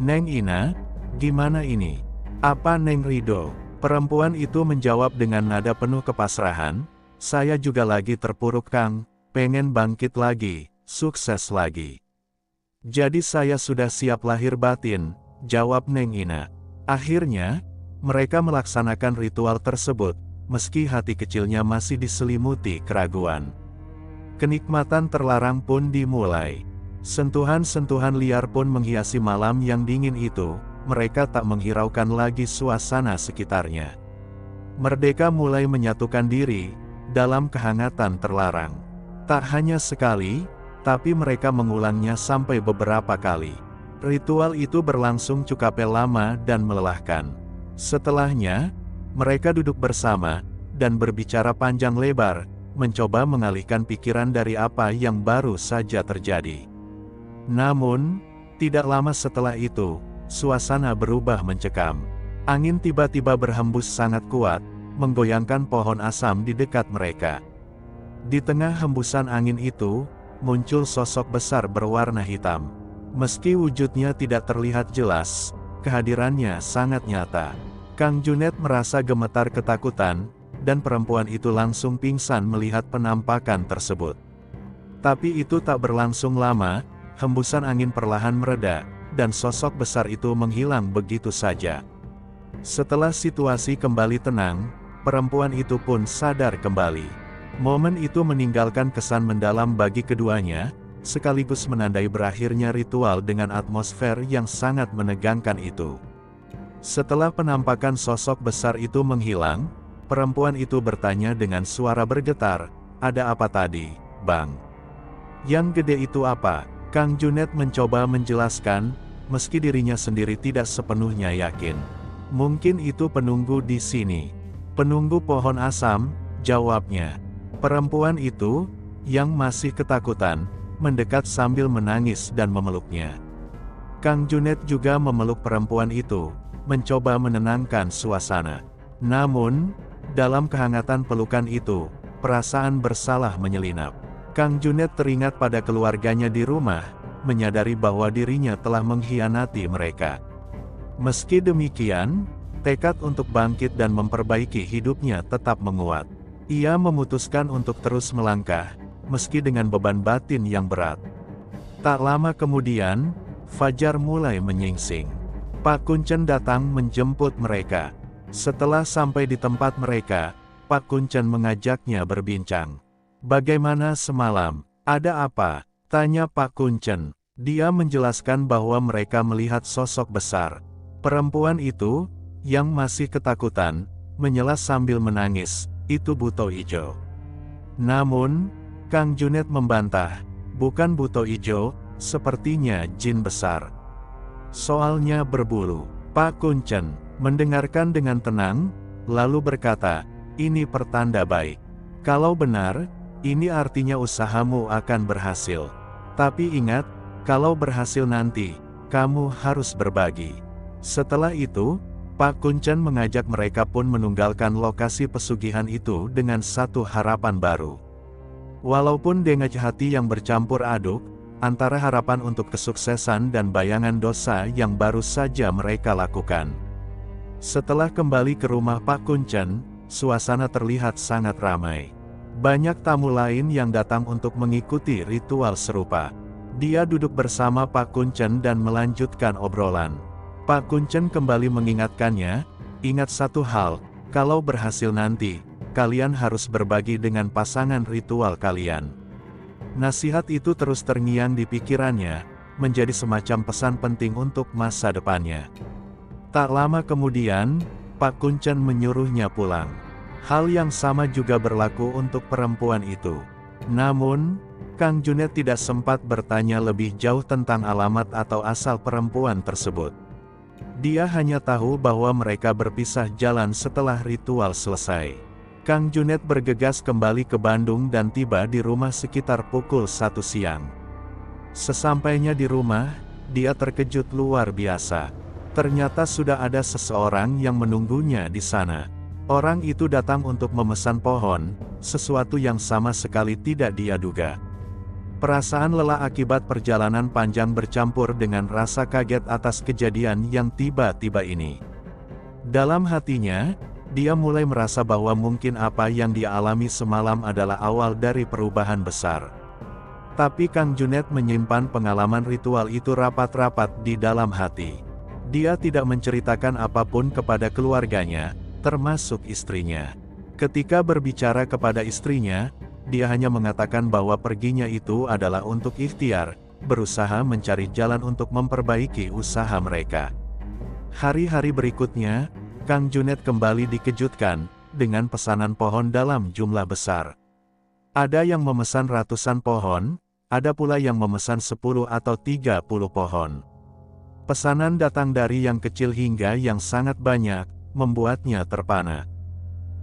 S1: "Neng Ina, gimana ini? Apa Neng ridho?" Perempuan itu menjawab dengan nada penuh kepasrahan, "Saya juga lagi terpuruk Kang, pengen bangkit lagi, sukses lagi. Jadi saya sudah siap lahir batin," jawab Neng Ina. Akhirnya, mereka melaksanakan ritual tersebut, meski hati kecilnya masih diselimuti keraguan. Kenikmatan terlarang pun dimulai. Sentuhan-sentuhan liar pun menghiasi malam yang dingin itu. Mereka tak menghiraukan lagi suasana sekitarnya. Merdeka mulai menyatukan diri dalam kehangatan terlarang. Tak hanya sekali, tapi mereka mengulangnya sampai beberapa kali. Ritual itu berlangsung cukup lama dan melelahkan. Setelahnya, mereka duduk bersama dan berbicara panjang lebar, mencoba mengalihkan pikiran dari apa yang baru saja terjadi. Namun, tidak lama setelah itu, suasana berubah mencekam. Angin tiba-tiba berhembus sangat kuat, menggoyangkan pohon asam di dekat mereka. Di tengah hembusan angin itu, muncul sosok besar berwarna hitam. Meski wujudnya tidak terlihat jelas, kehadirannya sangat nyata. Kang Junet merasa gemetar ketakutan, dan perempuan itu langsung pingsan melihat penampakan tersebut. Tapi itu tak berlangsung lama, hembusan angin perlahan mereda, dan sosok besar itu menghilang begitu saja. Setelah situasi kembali tenang, perempuan itu pun sadar kembali. Momen itu meninggalkan kesan mendalam bagi keduanya, sekaligus menandai berakhirnya ritual dengan atmosfer yang sangat menegangkan itu. Setelah penampakan sosok besar itu menghilang, perempuan itu bertanya dengan suara bergetar, "Ada apa tadi, Bang? Yang gede itu apa?" Kang Junet mencoba menjelaskan, meski dirinya sendiri tidak sepenuhnya yakin. "Mungkin itu penunggu di sini." "Penunggu pohon asam," jawabnya. Perempuan itu, yang masih ketakutan, mendekat sambil menangis dan memeluknya. Kang Junet juga memeluk perempuan itu, mencoba menenangkan suasana. Namun, dalam kehangatan pelukan itu, perasaan bersalah menyelinap. Kang Junet teringat pada keluarganya di rumah, menyadari bahwa dirinya telah mengkhianati mereka. Meski demikian, tekad untuk bangkit dan memperbaiki hidupnya tetap menguat. Ia memutuskan untuk terus melangkah, meski dengan beban batin yang berat. Tak lama kemudian, fajar mulai menyingsing. Pak Kuncen datang menjemput mereka. Setelah sampai di tempat mereka, Pak Kuncen mengajaknya berbincang. "Bagaimana semalam? Ada apa?" tanya Pak Kuncen. Dia menjelaskan bahwa mereka melihat sosok besar. Perempuan itu, yang masih ketakutan, menyelas sambil menangis, "Itu buto ijo." Namun, Kang Junet membantah, "Bukan buto ijo, sepertinya jin besar. Soalnya berbulu." Pak Kuncen mendengarkan dengan tenang, lalu berkata, "Ini pertanda baik. Kalau benar, ini artinya usahamu akan berhasil. Tapi ingat, kalau berhasil nanti, kamu harus berbagi." Setelah itu, Pak Kuncen mengajak mereka pun menunggalkan lokasi pesugihan itu dengan satu harapan baru. Walaupun dengan hati yang bercampur aduk, antara harapan untuk kesuksesan dan bayangan dosa yang baru saja mereka lakukan. Setelah kembali ke rumah Pak Kuncen, suasana terlihat sangat ramai. Banyak tamu lain yang datang untuk mengikuti ritual serupa. Dia duduk bersama Pak Kuncen dan melanjutkan obrolan. Pak Kuncen kembali mengingatkannya, "Ingat satu hal, kalau berhasil nanti, kalian harus berbagi dengan pasangan ritual kalian." Nasihat itu terus terngiang di pikirannya, menjadi semacam pesan penting untuk masa depannya. Tak lama kemudian, Pak Kuncen menyuruhnya pulang. Hal yang sama juga berlaku untuk perempuan itu. Namun, Kang Junet tidak sempat bertanya lebih jauh tentang alamat atau asal perempuan tersebut. Dia hanya tahu bahwa mereka berpisah jalan setelah ritual selesai. Kang Junet bergegas kembali ke Bandung dan tiba di rumah sekitar pukul 1 siang. Sesampainya di rumah, dia terkejut luar biasa. Ternyata sudah ada seseorang yang menunggunya di sana. Orang itu datang untuk memesan pohon, sesuatu yang sama sekali tidak dia duga. Perasaan lelah akibat perjalanan panjang bercampur dengan rasa kaget atas kejadian yang tiba-tiba ini. Dalam hatinya, dia mulai merasa bahwa mungkin apa yang dia alami semalam adalah awal dari perubahan besar. Tapi Kang Junet menyimpan pengalaman ritual itu rapat-rapat di dalam hati. Dia tidak menceritakan apapun kepada keluarganya, termasuk istrinya. Ketika berbicara kepada istrinya, dia hanya mengatakan bahwa perginya itu adalah untuk ikhtiar, berusaha mencari jalan untuk memperbaiki usaha mereka. Hari-hari berikutnya, Kang Junet kembali dikejutkan dengan pesanan pohon dalam jumlah besar. Ada yang memesan ratusan pohon, ada pula yang memesan 10 atau 30 pohon. Pesanan datang dari yang kecil hingga yang sangat banyak, membuatnya terpana.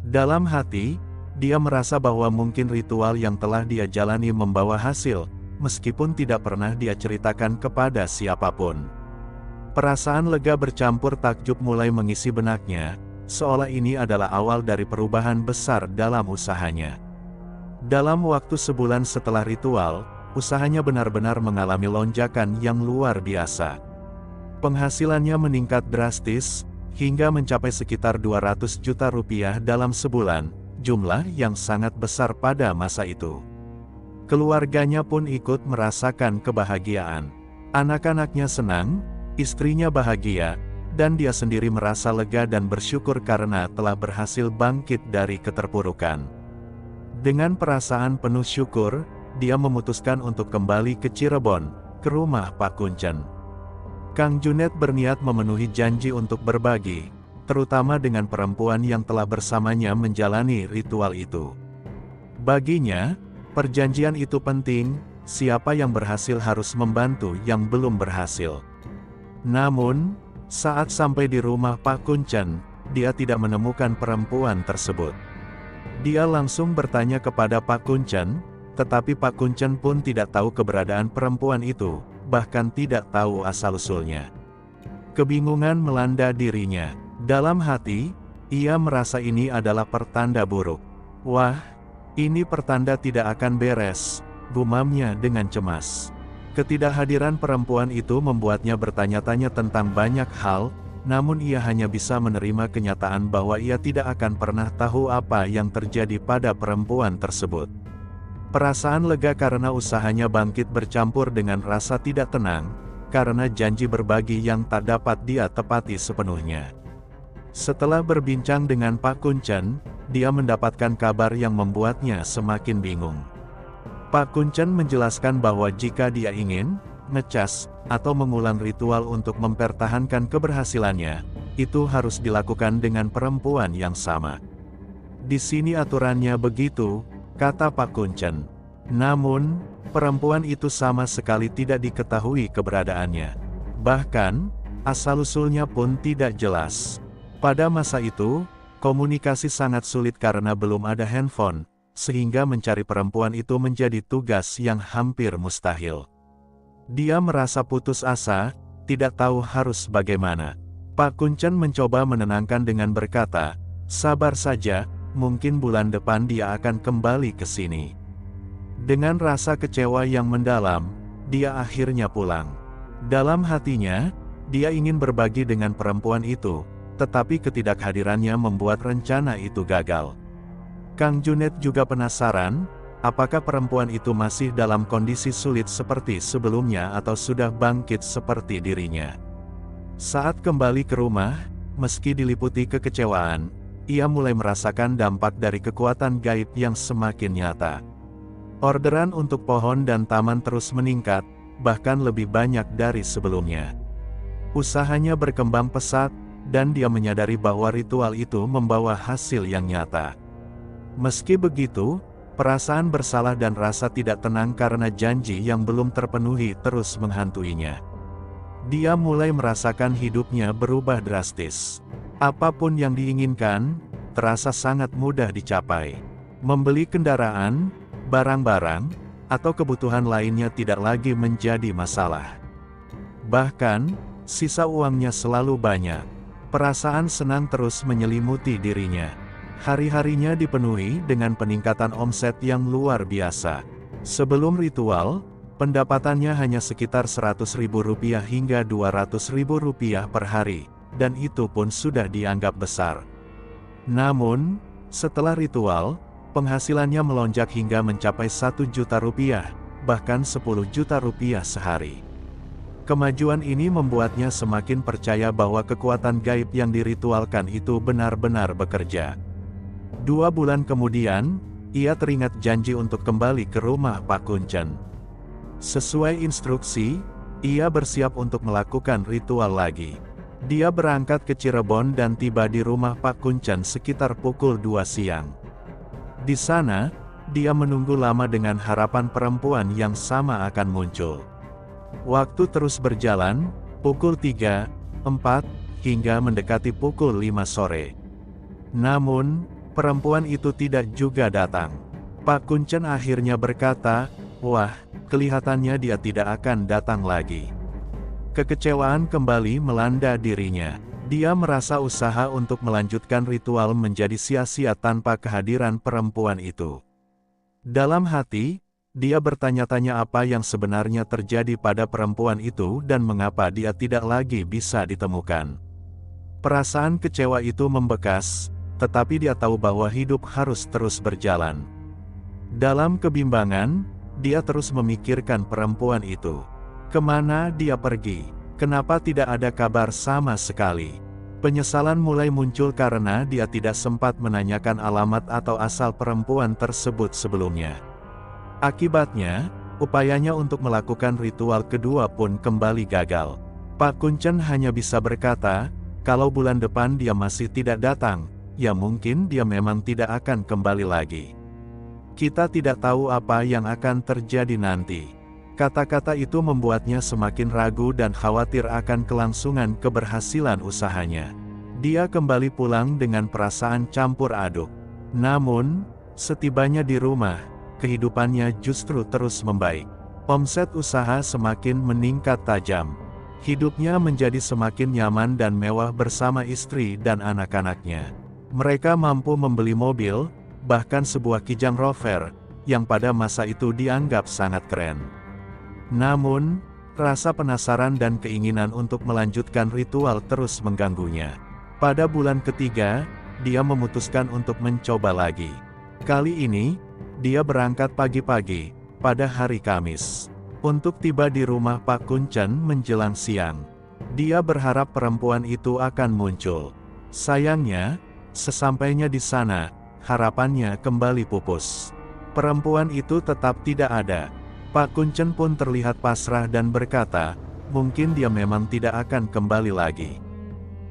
S1: Dalam hati, dia merasa bahwa mungkin ritual yang telah dia jalani membawa hasil, meskipun tidak pernah dia ceritakan kepada siapapun. Perasaan lega bercampur takjub mulai mengisi benaknya, seolah ini adalah awal dari perubahan besar dalam usahanya. Dalam waktu sebulan setelah ritual, usahanya benar-benar mengalami lonjakan yang luar biasa. Penghasilannya meningkat drastis, hingga mencapai sekitar 200 juta rupiah dalam sebulan, jumlah yang sangat besar pada masa itu. Keluarganya pun ikut merasakan kebahagiaan. Anak-anaknya senang, istrinya bahagia, dan dia sendiri merasa lega dan bersyukur karena telah berhasil bangkit dari keterpurukan. Dengan perasaan penuh syukur, dia memutuskan untuk kembali ke Cirebon, ke rumah Pak Kuncen. Kang Junet berniat memenuhi janji untuk berbagi, terutama dengan perempuan yang telah bersamanya menjalani ritual itu. Baginya, perjanjian itu penting, siapa yang berhasil harus membantu yang belum berhasil. Namun, saat sampai di rumah Pak Kuncen, dia tidak menemukan perempuan tersebut. Dia langsung bertanya kepada Pak Kuncen, tetapi Pak Kuncen pun tidak tahu keberadaan perempuan itu, bahkan tidak tahu asal-usulnya. Kebingungan melanda dirinya. Dalam hati, ia merasa ini adalah pertanda buruk. Wah, ini pertanda tidak akan beres, gumamnya dengan cemas. Ketidakhadiran perempuan itu membuatnya bertanya-tanya tentang banyak hal, namun ia hanya bisa menerima kenyataan bahwa ia tidak akan pernah tahu apa yang terjadi pada perempuan tersebut. Perasaan lega karena usahanya bangkit bercampur dengan rasa tidak tenang, karena janji berbagi yang tak dapat dia tepati sepenuhnya. Setelah berbincang dengan Pak Kuncen, dia mendapatkan kabar yang membuatnya semakin bingung. Pak Kuncen menjelaskan bahwa jika dia ingin ngecas atau mengulang ritual untuk mempertahankan keberhasilannya, itu harus dilakukan dengan perempuan yang sama. Di sini aturannya begitu, kata Pak Kuncen. Namun, perempuan itu sama sekali tidak diketahui keberadaannya. Bahkan, asal-usulnya pun tidak jelas. Pada masa itu, komunikasi sangat sulit karena belum ada handphone, sehingga mencari perempuan itu menjadi tugas yang hampir mustahil. Dia merasa putus asa, tidak tahu harus bagaimana. Pak Kuncen mencoba menenangkan dengan berkata, "Sabar saja, mungkin bulan depan dia akan kembali ke sini." Dengan rasa kecewa yang mendalam, dia akhirnya pulang. Dalam hatinya, dia ingin berbagi dengan perempuan itu, tetapi ketidakhadirannya membuat rencana itu gagal. Kang Junet juga penasaran, apakah perempuan itu masih dalam kondisi sulit seperti sebelumnya atau sudah bangkit seperti dirinya. Saat kembali ke rumah, meski diliputi kekecewaan, ia mulai merasakan dampak dari kekuatan gaib yang semakin nyata. Orderan untuk pohon dan taman terus meningkat, bahkan lebih banyak dari sebelumnya. Usahanya berkembang pesat, dan dia menyadari bahwa ritual itu membawa hasil yang nyata. Meski begitu, perasaan bersalah dan rasa tidak tenang karena janji yang belum terpenuhi terus menghantuinya. Dia mulai merasakan hidupnya berubah drastis. Apapun yang diinginkan, terasa sangat mudah dicapai. Membeli kendaraan, barang-barang, atau kebutuhan lainnya tidak lagi menjadi masalah. Bahkan, sisa uangnya selalu banyak. Perasaan senang terus menyelimuti dirinya. Hari-harinya dipenuhi dengan peningkatan omset yang luar biasa. Sebelum ritual, pendapatannya hanya sekitar Rp100.000 hingga Rp200.000 per hari, dan itu pun sudah dianggap besar. Namun, setelah ritual, penghasilannya melonjak hingga mencapai 1 juta rupiah, bahkan 10 juta rupiah sehari. Kemajuan ini membuatnya semakin percaya bahwa kekuatan gaib yang diritualkan itu benar-benar bekerja. 2 bulan kemudian, ia teringat janji untuk kembali ke rumah Pak Kuncen. Sesuai instruksi, ia bersiap untuk melakukan ritual lagi. Dia berangkat ke Cirebon dan tiba di rumah Pak Kuncen sekitar pukul 2 siang. Di sana, dia menunggu lama dengan harapan perempuan yang sama akan muncul. Waktu terus berjalan, pukul 3, 4, hingga mendekati pukul 5 sore. Namun, perempuan itu tidak juga datang. Pak Kuncen akhirnya berkata, "Wah, kelihatannya dia tidak akan datang lagi." Kekecewaan kembali melanda dirinya. Dia merasa usaha untuk melanjutkan ritual menjadi sia-sia tanpa kehadiran perempuan itu. Dalam hati, dia bertanya-tanya apa yang sebenarnya terjadi pada perempuan itu dan mengapa dia tidak lagi bisa ditemukan. Perasaan kecewa itu membekas, tetapi dia tahu bahwa hidup harus terus berjalan. Dalam kebimbangan, dia terus memikirkan perempuan itu. Kemana dia pergi? Kenapa tidak ada kabar sama sekali? Penyesalan mulai muncul karena dia tidak sempat menanyakan alamat atau asal perempuan tersebut sebelumnya. Akibatnya, upayanya untuk melakukan ritual kedua pun kembali gagal. Pak Kuncen hanya bisa berkata, kalau bulan depan dia masih tidak datang, ya mungkin dia memang tidak akan kembali lagi. Kita tidak tahu apa yang akan terjadi nanti. Kata-kata itu membuatnya semakin ragu dan khawatir akan kelangsungan keberhasilan usahanya. Dia kembali pulang dengan perasaan campur aduk. Namun, setibanya di rumah, kehidupannya justru terus membaik. Omset usaha semakin meningkat tajam. Hidupnya menjadi semakin nyaman dan mewah bersama istri dan anak-anaknya. Mereka mampu membeli mobil, bahkan sebuah Kijang Rover, yang pada masa itu dianggap sangat keren. Namun, rasa penasaran dan keinginan untuk melanjutkan ritual terus mengganggunya. Pada bulan ketiga, dia memutuskan untuk mencoba lagi. Kali ini, dia berangkat pagi-pagi, pada hari Kamis, untuk tiba di rumah Pak Kuncen menjelang siang. Dia berharap perempuan itu akan muncul. Sayangnya, sesampainya di sana, harapannya kembali pupus. Perempuan itu tetap tidak ada. Pak Kuncen pun terlihat pasrah dan berkata, mungkin dia memang tidak akan kembali lagi.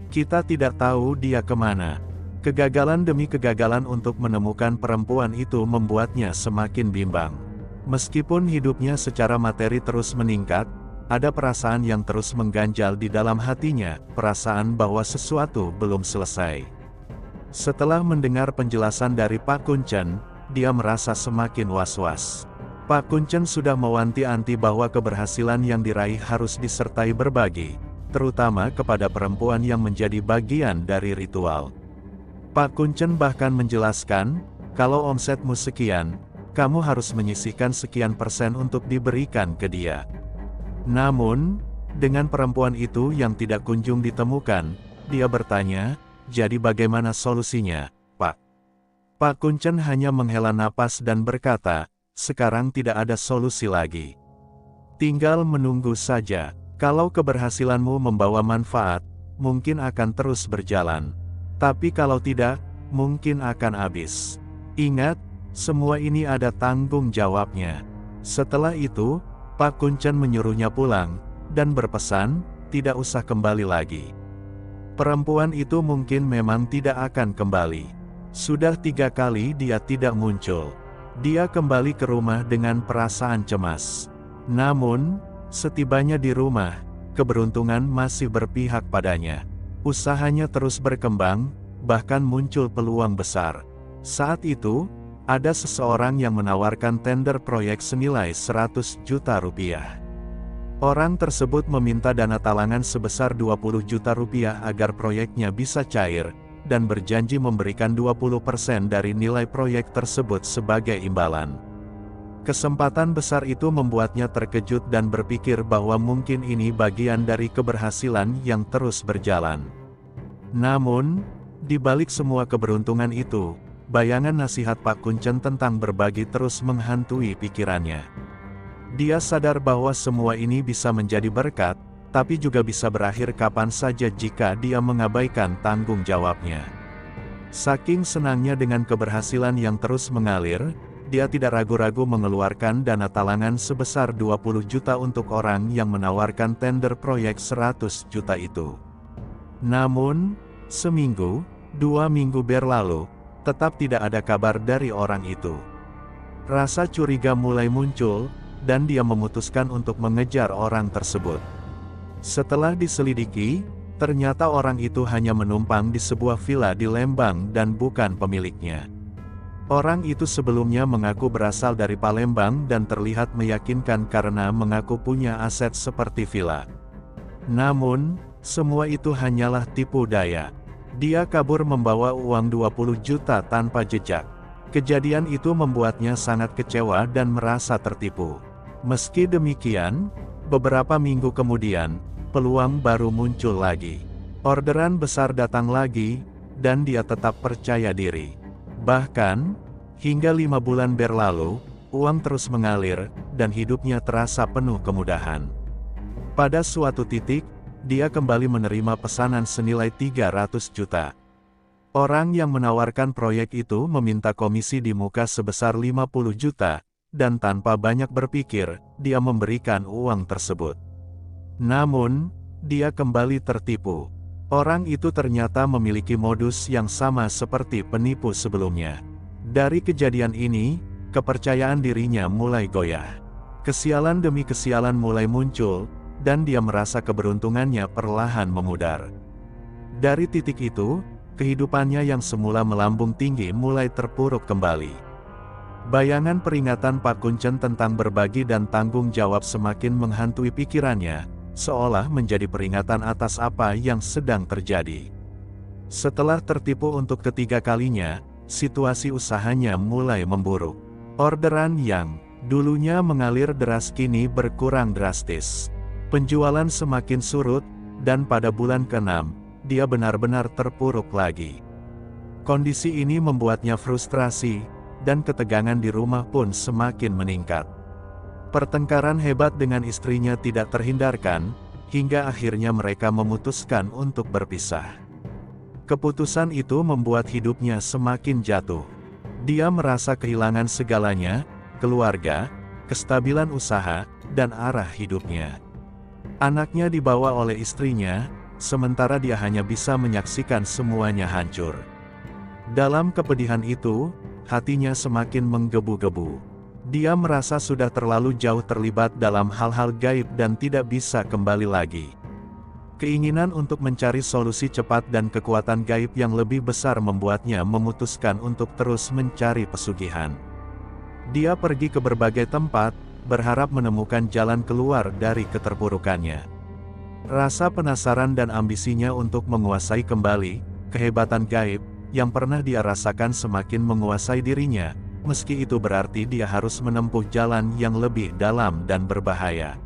S1: Kita tidak tahu dia kemana. Kegagalan demi kegagalan untuk menemukan perempuan itu membuatnya semakin bimbang. Meskipun hidupnya secara materi terus meningkat, ada perasaan yang terus mengganjal di dalam hatinya, perasaan bahwa sesuatu belum selesai. Setelah mendengar penjelasan dari Pak Kuncen, dia merasa semakin was-was. Pak Kuncen sudah mewanti-wanti bahwa keberhasilan yang diraih harus disertai berbagi, terutama kepada perempuan yang menjadi bagian dari ritual. Pak Kuncen bahkan menjelaskan, kalau omsetmu sekian, kamu harus menyisihkan sekian persen untuk diberikan ke dia. Namun, dengan perempuan itu yang tidak kunjung ditemukan, dia bertanya, jadi bagaimana solusinya, Pak? Pak Kuncen hanya menghela napas dan berkata, sekarang tidak ada solusi lagi. Tinggal menunggu saja. Kalau keberhasilanmu membawa manfaat, mungkin akan terus berjalan. Tapi kalau tidak, mungkin akan habis. Ingat, semua ini ada tanggung jawabnya. Setelah itu, Pak Kuncen menyuruhnya pulang, dan berpesan, tidak usah kembali lagi. Perempuan itu mungkin memang tidak akan kembali. Sudah 3 kali dia tidak muncul. Dia kembali ke rumah dengan perasaan cemas. Namun, setibanya di rumah, keberuntungan masih berpihak padanya. Usahanya terus berkembang, bahkan muncul peluang besar. Saat itu, ada seseorang yang menawarkan tender proyek senilai 100 juta rupiah. Orang tersebut meminta dana talangan sebesar 20 juta rupiah agar proyeknya bisa cair, dan berjanji memberikan 20% dari nilai proyek tersebut sebagai imbalan. Kesempatan besar itu membuatnya terkejut dan berpikir bahwa mungkin ini bagian dari keberhasilan yang terus berjalan. Namun, Di balik semua keberuntungan itu, bayangan nasihat Pak Kuncen tentang berbagi terus menghantui pikirannya. Dia sadar bahwa semua ini bisa menjadi berkat, tapi juga bisa berakhir kapan saja jika dia mengabaikan tanggung jawabnya. Saking senangnya dengan keberhasilan yang terus mengalir, dia tidak ragu-ragu mengeluarkan dana talangan sebesar 20 juta untuk orang yang menawarkan tender proyek 100 juta itu. Namun, seminggu, 2 minggu berlalu, tetap tidak ada kabar dari orang itu. Rasa curiga mulai muncul, dan dia memutuskan untuk mengejar orang tersebut. Setelah diselidiki, ternyata orang itu hanya menumpang di sebuah villa di Lembang dan bukan pemiliknya. Orang itu sebelumnya mengaku berasal dari Palembang dan terlihat meyakinkan karena mengaku punya aset seperti villa. Namun, semua itu hanyalah tipu daya. Dia kabur membawa uang 20 juta tanpa jejak. Kejadian itu membuatnya sangat kecewa dan merasa tertipu. Meski demikian, beberapa minggu kemudian, peluang baru muncul lagi. Orderan besar datang lagi, dan dia tetap percaya diri. Bahkan, hingga 5 bulan berlalu, uang terus mengalir, dan hidupnya terasa penuh kemudahan. Pada suatu titik, dia kembali menerima pesanan senilai 300 juta. Orang yang menawarkan proyek itu meminta komisi di muka sebesar 50 juta, dan tanpa banyak berpikir, dia memberikan uang tersebut. Namun, dia kembali tertipu. Orang itu ternyata memiliki modus yang sama seperti penipu sebelumnya. Dari kejadian ini, kepercayaan dirinya mulai goyah. Kesialan demi kesialan mulai muncul, dan dia merasa keberuntungannya perlahan memudar. Dari titik itu, kehidupannya yang semula melambung tinggi mulai terpuruk kembali. Bayangan peringatan Pak Kuncen tentang berbagi dan tanggung jawab semakin menghantui pikirannya, seolah menjadi peringatan atas apa yang sedang terjadi. Setelah tertipu untuk ketiga kalinya, situasi usahanya mulai memburuk. Orderan yang dulunya mengalir deras kini berkurang drastis. Penjualan semakin surut, dan pada bulan ke-6, dia benar-benar terpuruk lagi. Kondisi ini membuatnya frustrasi, dan ketegangan di rumah pun semakin meningkat. Pertengkaran hebat dengan istrinya tidak terhindarkan, hingga akhirnya mereka memutuskan untuk berpisah. Keputusan itu membuat hidupnya semakin jatuh. Dia merasa kehilangan segalanya, keluarga, kestabilan usaha, dan arah hidupnya. Anaknya dibawa oleh istrinya, sementara dia hanya bisa menyaksikan semuanya hancur. Dalam kepedihan itu, hatinya semakin menggebu-gebu. Dia merasa sudah terlalu jauh terlibat dalam hal-hal gaib dan tidak bisa kembali lagi. Keinginan untuk mencari solusi cepat dan kekuatan gaib yang lebih besar membuatnya memutuskan untuk terus mencari pesugihan. Dia pergi ke berbagai tempat, berharap menemukan jalan keluar dari keterpurukannya. Rasa penasaran dan ambisinya untuk menguasai kembali kehebatan gaib yang pernah dia rasakan semakin menguasai dirinya, meski itu berarti dia harus menempuh jalan yang lebih dalam dan berbahaya.